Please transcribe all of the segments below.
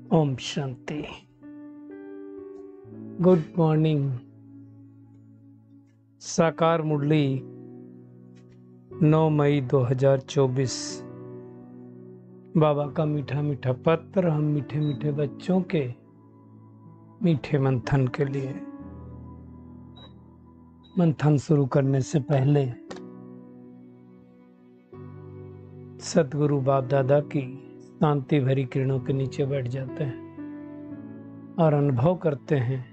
Om Shanti. Good morning. साकार मुरली 9 मई 2024। बाबा का मीठा मीठा पत्र हम मीठे मीठे बच्चों के मीठे मंथन के लिए। मंथन शुरू करने से पहले सतगुरु बाप दादा की शांति भरी किरणों के नीचे बैठ जाते हैं और अनुभव करते हैं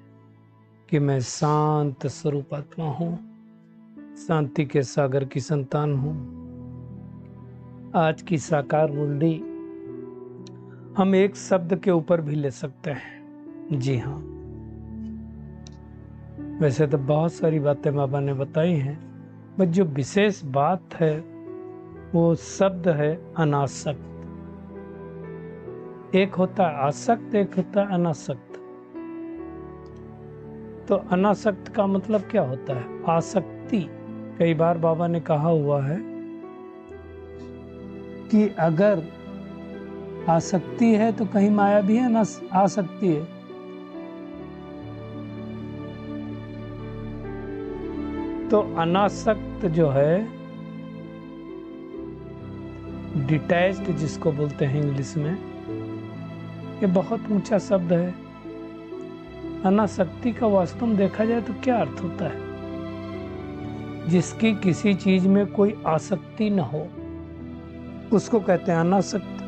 कि मैं शांत स्वरूप आत्मा हूँ, शांति के सागर की संतान हूँ। आज की साकार मुरली हम एक शब्द के ऊपर भी ले सकते हैं। जी हाँ, वैसे तो बहुत सारी बातें बाबा ने बताई हैं, बट जो विशेष बात है वो शब्द है अनासक्त। एक होता है आसक्त, एक होता है अनासक्त। तो अनासक्त का मतलब क्या होता है? आसक्ति। कई बार बाबा ने कहा हुआ है कि अगर आसक्ति है तो कहीं माया भी है, ना आसक्ति है। तो अनासक्त जो है, डिटैच्ड जिसको बोलते हैं इंग्लिश में, ये बहुत ऊंचा शब्द है। अनासक्ति का वास्तव में देखा जाए तो क्या अर्थ होता है? जिसकी किसी चीज में कोई आसक्ति न हो उसको कहते हैं अनासक्त।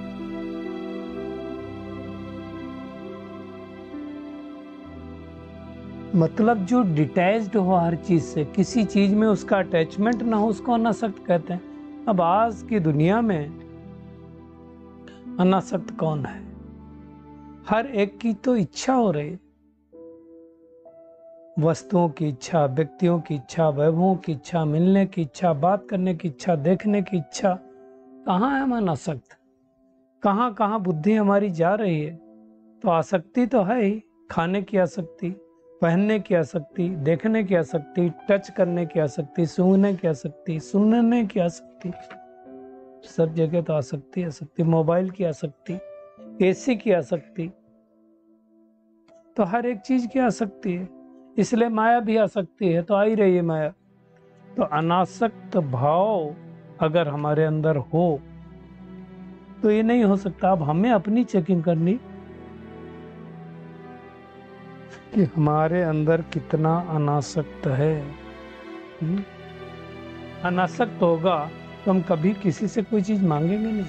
मतलब जो डिटैच्ड हो हर चीज से, किसी चीज में उसका अटैचमेंट ना हो, उसको अनासक्त कहते हैं। अब आज की दुनिया में अनासक्त कौन है? हर एक की तो इच्छा हो रही, वस्तुओं की इच्छा, व्यक्तियों की इच्छा, वैभवों की इच्छा, मिलने की इच्छा, बात करने की इच्छा, देखने की इच्छा। कहाँ है हम अनासक्त? कहाँ कहाँ बुद्धि हमारी जा रही है? तो आसक्ति तो है ही। खाने की आसक्ति, पहनने की आसक्ति, देखने की आसक्ति, टच करने की आसक्ति, सूंघने की आसक्ति, सुनने की आसक्ति, सब जगह तो आसक्ति आसक्ति। मोबाइल की आसक्ति, एसी की आसक्ति, तो हर एक चीज की आसक्ति है। इसलिए माया भी आसक्ति है, तो आ ही रही है माया। तो अनासक्त भाव अगर हमारे अंदर हो तो ये नहीं हो सकता। अब हमें अपनी चेकिंग करनी कि हमारे अंदर कितना अनासक्त है। अनासक्त होगा तो हम कभी किसी से कोई चीज मांगेंगे नहीं,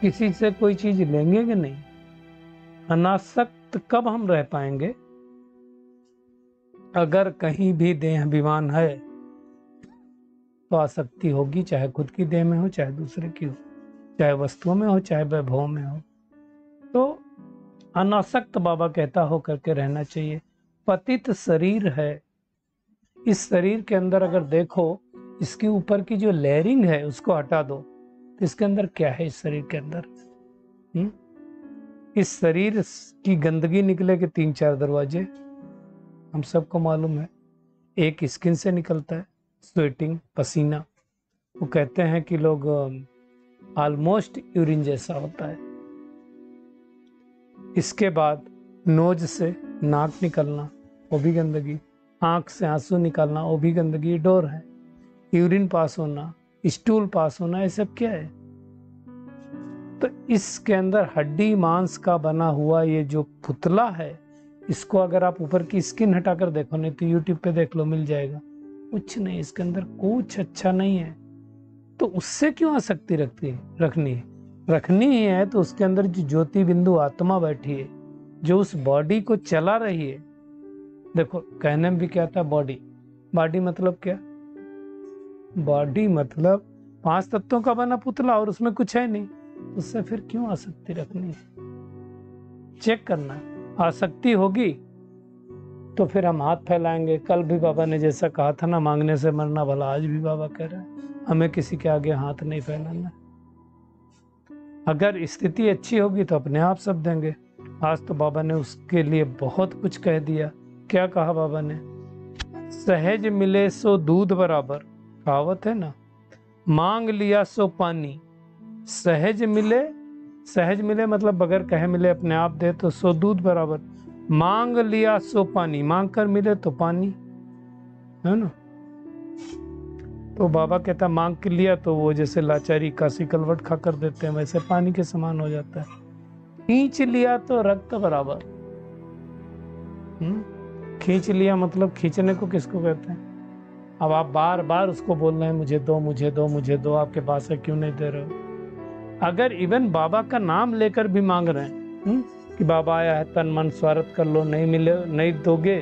किसी से कोई चीज लेंगे नहीं। अनासक्त कब हम रह पाएंगे? अगर कहीं भी देह अभिमान है तो आसक्ति होगी, चाहे खुद की देह में हो, चाहे दूसरे की हो, चाहे वस्तुओं में हो, चाहे वैभव में हो। तो अनासक्त बाबा कहता हो करके रहना चाहिए। पतित शरीर है, इस शरीर के अंदर अगर देखो, इसके ऊपर की जो लेयरिंग है उसको हटा दो तो इसके अंदर क्या है? इस शरीर के अंदर इस शरीर की गंदगी निकले के 3-4 दरवाजे हम सबको मालूम है। एक स्किन से निकलता है, स्वेटिंग, पसीना। वो कहते हैं कि लोग ऑलमोस्ट यूरिन जैसा होता है। इसके बाद नोज से नाक निकलना, वो भी गंदगी। आंख से आंसू निकलना, वो भी गंदगी, डोर है। यूरिन पास होना, स्टूल पास होना, ये सब क्या है? तो इसके अंदर हड्डी मांस का बना हुआ ये जो पुतला है, इसको अगर आप ऊपर की स्किन हटाकर देखो, नहीं तो यूट्यूब पे देख लो, मिल जाएगा। कुछ नहीं, इसके अंदर कुछ अच्छा नहीं है। तो उससे क्यों आसक्ति रखनी ही है तो उसके अंदर जो ज्योति बिंदु आत्मा बैठी है, जो उस बॉडी को चला रही है। देखो कहने में भी क्या था, बॉडी मतलब क्या? बॉडी मतलब 5 तत्वों का बना पुतला और उसमें कुछ है नहीं, उससे फिर क्यों आसक्ति रखनी है? चेक करना। आसक्ति होगी तो फिर हम हाथ फैलाएंगे। कल भी बाबा ने जैसा कहा था ना, मांगने से मरना भला, आज भी बाबा कह रहे हैं हमें किसी के आगे हाथ नहीं फैलाना। अगर स्थिति अच्छी होगी तो अपने आप सब देंगे। आज तो बाबा ने उसके लिए बहुत कुछ कह दिया। क्या कहा बाबा ने? सहज मिले सो दूध बराबर, कहावत है ना, मांग लिया सो पानी। सहज मिले सहज मिले मतलब बगैर कहे मिले, अपने आप दे तो सो दूध बराबर। मांग लिया सो पानी, मांग कर मिले तो पानी, है ना। तो बाबा कहता मांग के लिया तो वो जैसे लाचारी काशी कलवट खा कर देते हैं, वैसे पानी के समान हो जाता है। खींच लिया तो रक्त बराबर। खींच लिया मतलब खींचने को किसको कहते हैं? अब आप बार बार उसको बोल रहे हैं मुझे दो मुझे दो मुझे दो, आपके पास है क्यों नहीं दे रहे हो? अगर इवन बाबा का नाम लेकर भी मांग रहे हैं कि बाबा आया है, तन मन स्वार्थ कर लो, नहीं मिले नहीं दोगे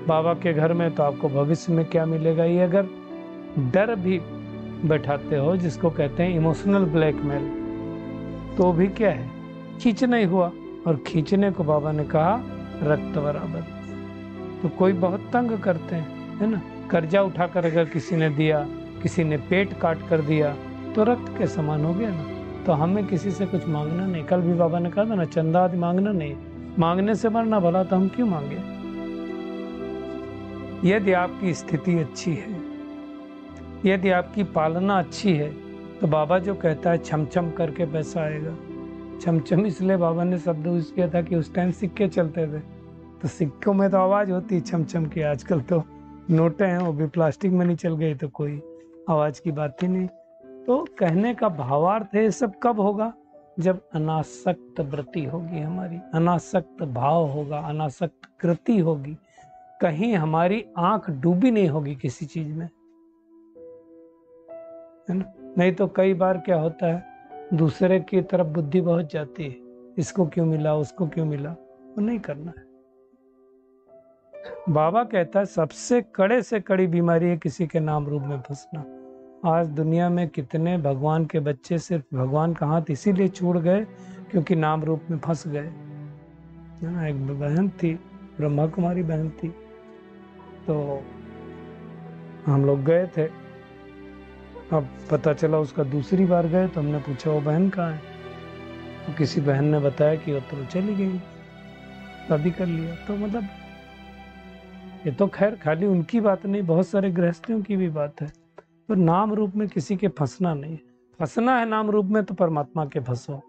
बाबा के घर में तो आपको भविष्य में क्या मिलेगा, ये अगर डर भी बैठाते हो, जिसको कहते हैं इमोशनल ब्लैकमेल, तो भी क्या है, खींचना ही हुआ। और खींचने को बाबा ने कहा रक्त बराबर। तो कोई बहुत तंग करते हैं, है ना। कर्जा उठाकर अगर किसी ने दिया, किसी ने पेट काट कर दिया, तो रक्त के समान हो गया ना। तो हमें किसी से कुछ मांगना नहीं। कल भी बाबा ने कहा था ना, चंदा आदि मांगना नहीं, मांगने से मरना भला, तो हम क्यों मांगे? यदि आपकी स्थिति अच्छी है, यदि आपकी पालना अच्छी है, तो बाबा जो कहता है छमछम करके पैसा आएगा। छमछम इसलिए बाबा ने शब्द यूज किया था कि उस टाइम सिक्के चलते थे, तो सिक्कों में तो आवाज होती छमछम की। आजकल तो नोटें हैं, वो भी प्लास्टिक में नहीं चल गई तो कोई आवाज की बात ही नहीं। तो कहने का भावार्थ है, ये सब कब होगा? जब अनासक्त वृत्ति होगी हमारी, अनासक्त भाव होगा, अनासक्त कृति होगी, कहीं हमारी आंख डूबी नहीं होगी किसी चीज में, है ना। नहीं तो कई बार क्या होता है, दूसरे की तरफ बुद्धि बहुत जाती है, इसको क्यों मिला, उसको क्यों मिला, वो नहीं करना है। बाबा कहता है सबसे कड़े से कड़ी बीमारी है किसी के नाम रूप में फंसना। आज दुनिया में कितने भगवान के बच्चे सिर्फ भगवान का हाथ इसीलिए छूट गए क्योंकि नाम रूप में फंस गए। एक बहन थी, ब्रह्मा कुमारी बहन थी, तो हम लोग गए थे। अब पता चला उसका दूसरी बार गए, तो हमने पूछा वो बहन कहाँ है, तो किसी बहन ने बताया कि वो तो चली गई, शादी कर लिया। तो मतलब ये तो खैर खाली उनकी बात नहीं, बहुत सारे गृहस्थियों की भी बात है। तो नाम रूप में किसी के फंसना नहीं, फंसना है नाम रूप में तो परमात्मा के फंसो।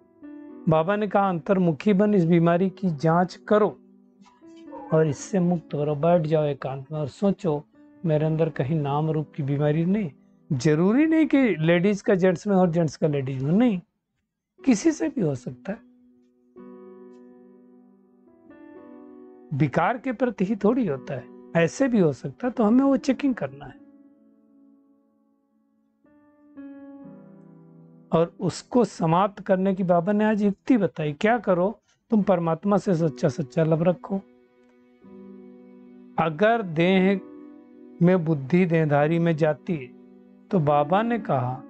बाबा ने कहा अंतर्मुखी बन, इस बीमारी की जांच करो और इससे मुक्त करो। बैठ जाओ एकांत में और सोचो मेरे अंदर कहीं नाम रूप की बीमारी नहीं। जरूरी नहीं कि लेडीज का जेंट्स में और जेंट्स का लेडीज में, नहीं, किसी से भी हो सकता है। विकार के प्रति ही थोड़ी होता है, ऐसे भी हो सकता है। तो हमें वो चेकिंग करना है और उसको समाप्त करने की बाबा ने आज युक्ति बताई। क्या करो, तुम परमात्मा से सच्चा सच्चा लब रखो। अगर देह में बुद्धि देहधारी में जाती है तो बाबा ने कहा,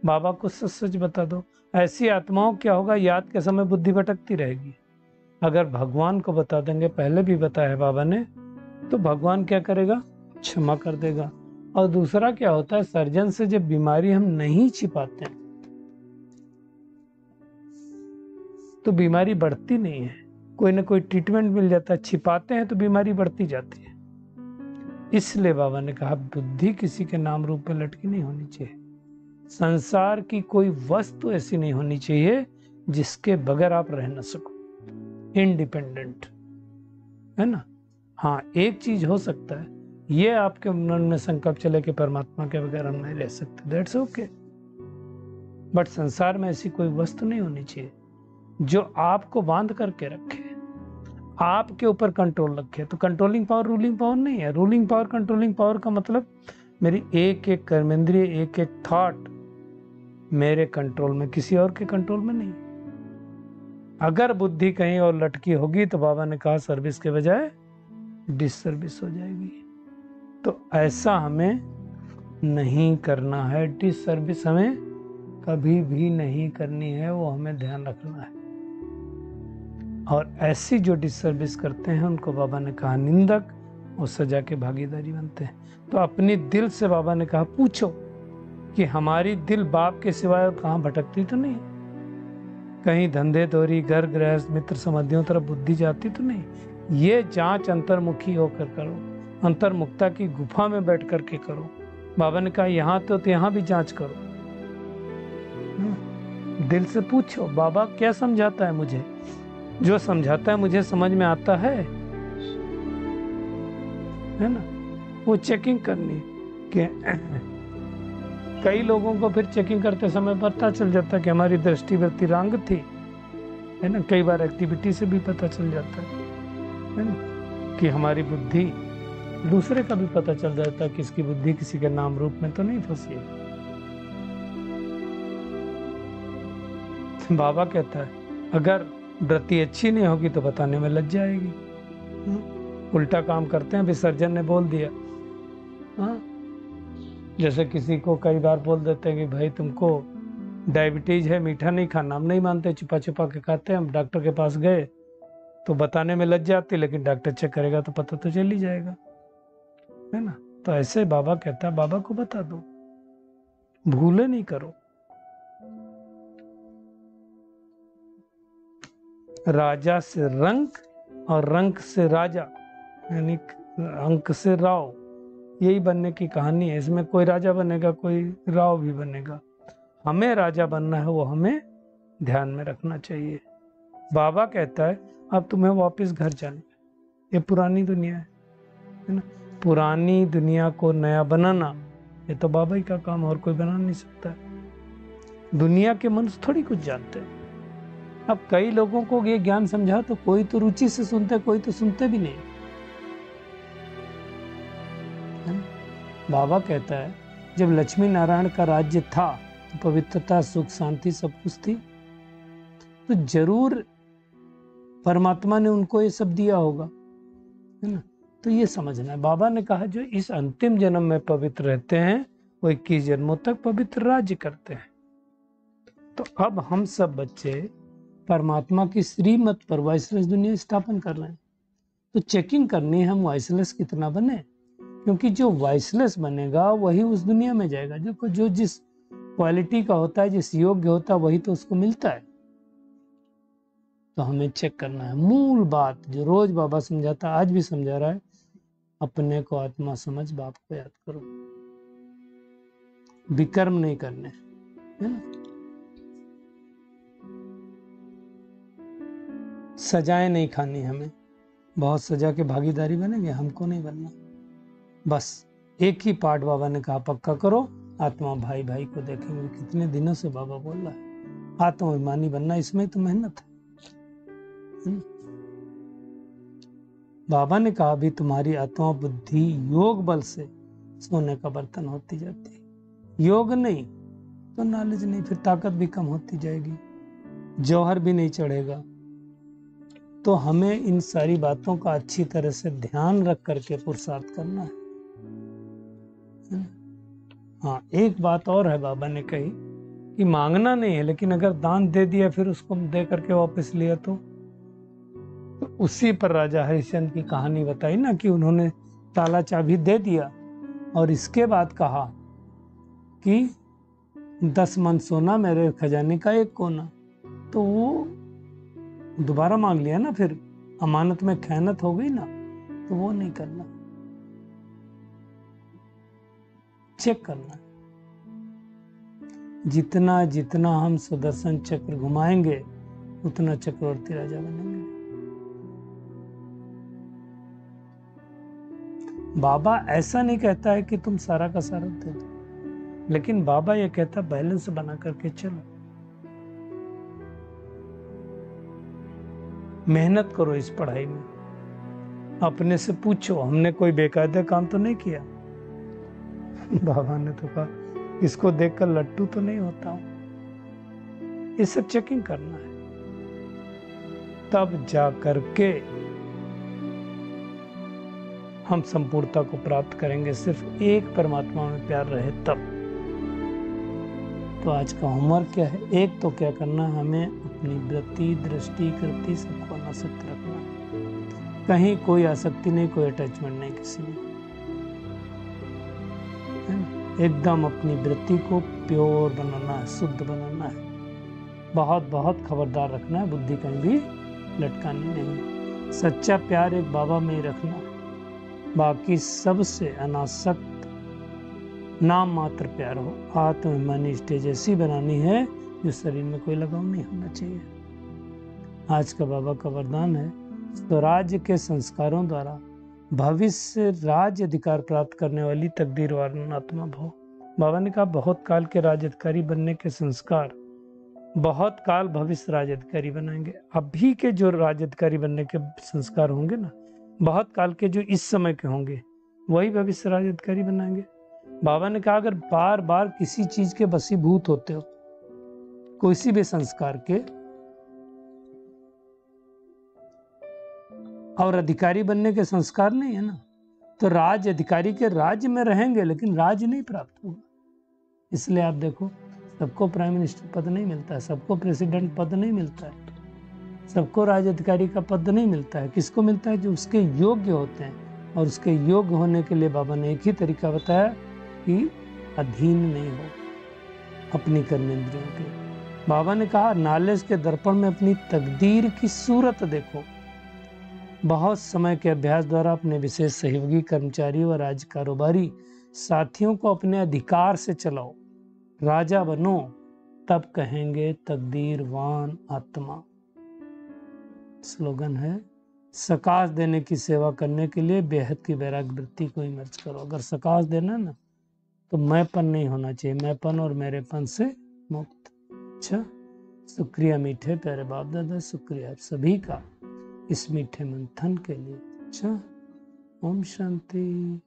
बाबा को सच सच बता दो। ऐसी आत्माओं क्या होगा, याद के समय बुद्धि भटकती रहेगी। अगर भगवान को बता देंगे, पहले भी बताया है बाबा ने, तो भगवान क्या करेगा, क्षमा कर देगा। और दूसरा क्या होता है, सर्जन से जब बीमारी हम नहीं छिपाते हैं तो बीमारी बढ़ती नहीं है, कोई ना कोई ट्रीटमेंट मिल जाता है। छिपाते हैं तो बीमारी बढ़ती जाती है। इसलिए बाबा ने कहा बुद्धि किसी के नाम रूप में लटकी नहीं होनी चाहिए। संसार की कोई वस्तु ऐसी नहीं होनी चाहिए जिसके बगैर आप रह न सको, इंडिपेंडेंट, है ना। हाँ, एक चीज हो सकता है, ये आपके मन में संकल्प चले कि परमात्मा के बगैर हम नहीं रह सकते, दैट्स ओके। बट संसार में ऐसी कोई वस्तु नहीं होनी चाहिए जो आपको बांध करके रखे, आपके ऊपर कंट्रोल रखे। तो कंट्रोलिंग पावर रूलिंग पावर नहीं है। रूलिंग पावर कंट्रोलिंग पावर का मतलब मेरी एक एक कर्मेंद्रिय, एक एक थॉट मेरे कंट्रोल में, किसी और के कंट्रोल में नहीं। अगर बुद्धि कहीं और लटकी होगी तो बाबा ने कहा सर्विस के बजाय डिसर्विस हो जाएगी। तो ऐसा हमें नहीं करना है, डिसर्विस हमें कभी भी नहीं करनी है, वो हमें ध्यान रखना है। और ऐसी जो डिसर्विस करते हैं उनको बाबा ने कहा निंदक और सजा के भागीदारी बनते हैं। तो अपनी दिल से बाबा ने कहा पूछो कि हमारी दिल बाप के सिवाय और कहाँ भटकती तो नहीं, कहीं धंधे तोरी घर गृहस्थ मित्र संबंधियों तरफ बुद्धि जाती तो नहीं। ये जांच अंतर्मुखी होकर करो, अंतर्मुक्ता की गुफा में बैठ करके करो। बाबा ने कहा यहाँ तो यहाँ भी जांच करो। दिल से पूछो बाबा क्या समझाता है मुझे, जो समझाता है मुझे समझ में आता है ना। वो चेकिंग करनी कि कई लोगों को फिर चेकिंग करते समय पता चल जाता है कि हमारी दृष्टि व्यतिरांग थी, है ना। कई बार एक्टिविटी से भी पता चल जाता है ना, कि हमारी बुद्धि, दूसरे का भी पता चल जाता है कि इसकी बुद्धि किसी के नाम रूप में तो नहीं फंसी है। बाबा कहता है अगर वृत्ति अच्छी नहीं होगी तो बताने में लग जाएगी। उल्टा काम करते हैं, विसर्जन ने बोल दिया। जैसे किसी को कई बार बोल देते हैं कि भाई तुमको डायबिटीज है, मीठा नहीं खाना, हम नहीं मानते, छुपा छुपा के खाते हैं। हम डॉक्टर के पास गए तो बताने में लग जाती, लेकिन डॉक्टर चेक करेगा तो पता तो चल ही जाएगा, है ना। तो ऐसे बाबा कहता है बाबा को बता दो, भूले नहीं करो। राजा से रंक और रंक से राजा, यानी अंक से राव, यही बनने की कहानी है। इसमें कोई राजा बनेगा, कोई राव भी बनेगा। हमें राजा बनना है, वो हमें ध्यान में रखना चाहिए। बाबा कहता है अब तुम्हें वापस घर जाना, ये पुरानी दुनिया है ना। पुरानी दुनिया को नया बनाना ये तो बाबा ही का काम, और कोई बना नहीं सकता। दुनिया के मनुष्य थोड़ी कुछ जानते हैं। अब कई लोगों को ये ज्ञान समझा तो कोई तो रुचि से सुनते, कोई तो सुनते भी नहीं। बाबा कहता है जब लक्ष्मी नारायण का राज्य था तो पवित्रता, सुख, शांति सब कुछ थी, तो जरूर परमात्मा ने उनको ये सब दिया होगा, है ना। तो ये समझना है। बाबा ने कहा जो इस अंतिम जन्म में पवित्र रहते हैं वो 21 जन्मों तक पवित्र राज्य करते हैं। तो अब हम सब बच्चे परमात्मा की श्रीमत पर वाइसलेस दुनिया स्थापन कर रहे हैं। तो चेकिंग करनी है हम वाइसलेस कितना बने, क्योंकि जो वाइसलेस बनेगा वही उस दुनिया में जाएगा। जो जिस क्वालिटी का होता है, जिस योग्य होता है, वही तो उसको मिलता है। तो हमें चेक करना है। मूल बात जो रोज बाबा समझाता, आज भी समझा रहा है, अपने को आत्मा समझ, बाप को याद करो, विकर्म नहीं करने, है ना। सजाएं नहीं खानी हमें, बहुत सजा के भागीदारी बनेंगे, हमको नहीं बनना। बस एक ही पार्ट बाबा ने कहा पक्का करो, आत्मा भाई भाई को देखेंगे। कितने दिनों से बाबा बोल रहा है आत्माभिमानी बनना, इसमें तो मेहनत है। बाबा ने कहा भी तुम्हारी आत्मा बुद्धि योग बल से सोने का बर्तन होती जाती है। योग नहीं तो नॉलेज नहीं, फिर ताकत भी कम होती जाएगी, जौहर भी नहीं चढ़ेगा। तो हमें इन सारी बातों का अच्छी तरह से ध्यान रख करके पुरुषार्थ करना है। हाँ, एक बात और है, बाबा ने कही कि मांगना नहीं है, लेकिन अगर दान दे दिया फिर उसको दे करके वापस लिया तो उसी पर राजा हरिश्चंद्र की कहानी बताई ना, कि उन्होंने ताला चाबी दे दिया और इसके बाद कहा कि 10 मन सोना मेरे खजाने का एक कोना। तो वो दोबारा मांग लिया ना, फिर अमानत में खयानत हो गई ना, तो वो नहीं करना, चेक करना। जितना जितना हम सुदर्शन चक्र घुमाएंगे उतना चक्रवर्ती राजा बनेंगे। बाबा ऐसा नहीं कहता है कि तुम सारा का सारा दे दो, लेकिन बाबा ये कहता बैलेंस बना करके चलो, मेहनत करो इस पढ़ाई में। अपने से पूछो हमने कोई बेकायदे काम तो नहीं किया। बाबा ने तो कहा इसको देखकर लट्टू तो नहीं होता हूं। ये सब चेकिंग करना है, तब जा करके हम संपूर्णता को प्राप्त करेंगे। सिर्फ एक परमात्मा में प्यार रहे तब। तो आज का होमवर्क क्या है? एक तो क्या करना, हमें अपनी वृत्ति, दृष्टि, कृति सबको अनासक्त रखना है। कहीं कोई आसक्ति नहीं, कोई अटैचमेंट नहीं किसी में, एकदम अपनी वृत्ति को प्योर बनाना है, शुद्ध बनाना है। बहुत बहुत खबरदार रखना है, बुद्धि कहीं भी लटकानी नहीं। सच्चा प्यार एक बाबा में ही रखना, बाकी सबसे अनासक्त नाम मात्र प्यार हो। आत्माभिमानी स्टेज ऐसी बनानी है जो शरीर में कोई लगाव नहीं होना चाहिए। आज का बाबा का वरदान है, स्वराज्य के संस्कारों द्वारा भविष्य राज्य अधिकार प्राप्त करने वाली तकदीरवान आत्मा भव। बाबा ने कहा बहुत काल के राज्य अधिकारी बनने के संस्कार बहुत काल भविष्य राज्य अधिकारी बनाएंगे। अभी के जो राज्य अधिकारी बनने के संस्कार होंगे ना, बहुत काल के जो इस समय के होंगे वही भविष्य राज्य अधिकारी बनाएंगे। बाबा ने कहा अगर बार बार किसी चीज के वशीभूत होते हो, किसी भी संस्कार के, और अधिकारी बनने के संस्कार नहीं है ना, तो राज्य अधिकारी के राज्य में रहेंगे लेकिन राज्य नहीं प्राप्त होगा। इसलिए आप देखो, सबको प्राइम मिनिस्टर पद नहीं मिलता है, सबको प्रेसिडेंट पद नहीं मिलता है, सबको राज्य अधिकारी का पद नहीं मिलता है। किसको मिलता है? जो उसके योग्य होते हैं। और उसके योग्य होने के लिए बाबा ने एक ही तरीका बताया कि अधीन नहीं हो अपनी कर्मेंद्रियों के। बाबा ने कहा नॉलेज के दर्पण में अपनी तकदीर की सूरत देखो। बहुत समय के अभ्यास द्वारा अपने विशेष सहयोगी कर्मचारी व राज्य कारोबारी साथियों को अपने अधिकार से चलाओ। राजा बनो, तब कहेंगे तकदीरवान आत्मा। स्लोगन है, सकाश देने की सेवा करने के लिए बेहद की वैराग्य वृत्ति को इमर्ज करो। अगर सकाश देना ना तो मैंपन नहीं होना चाहिए, मैंपन और मेरेपन से मुक्त। अच्छा, शुक्रिया मीठे प्यारे बाप दादा, शुक्रिया आप सभी का इस मीठे मंथन के लिए। अच्छा, ओम शांति।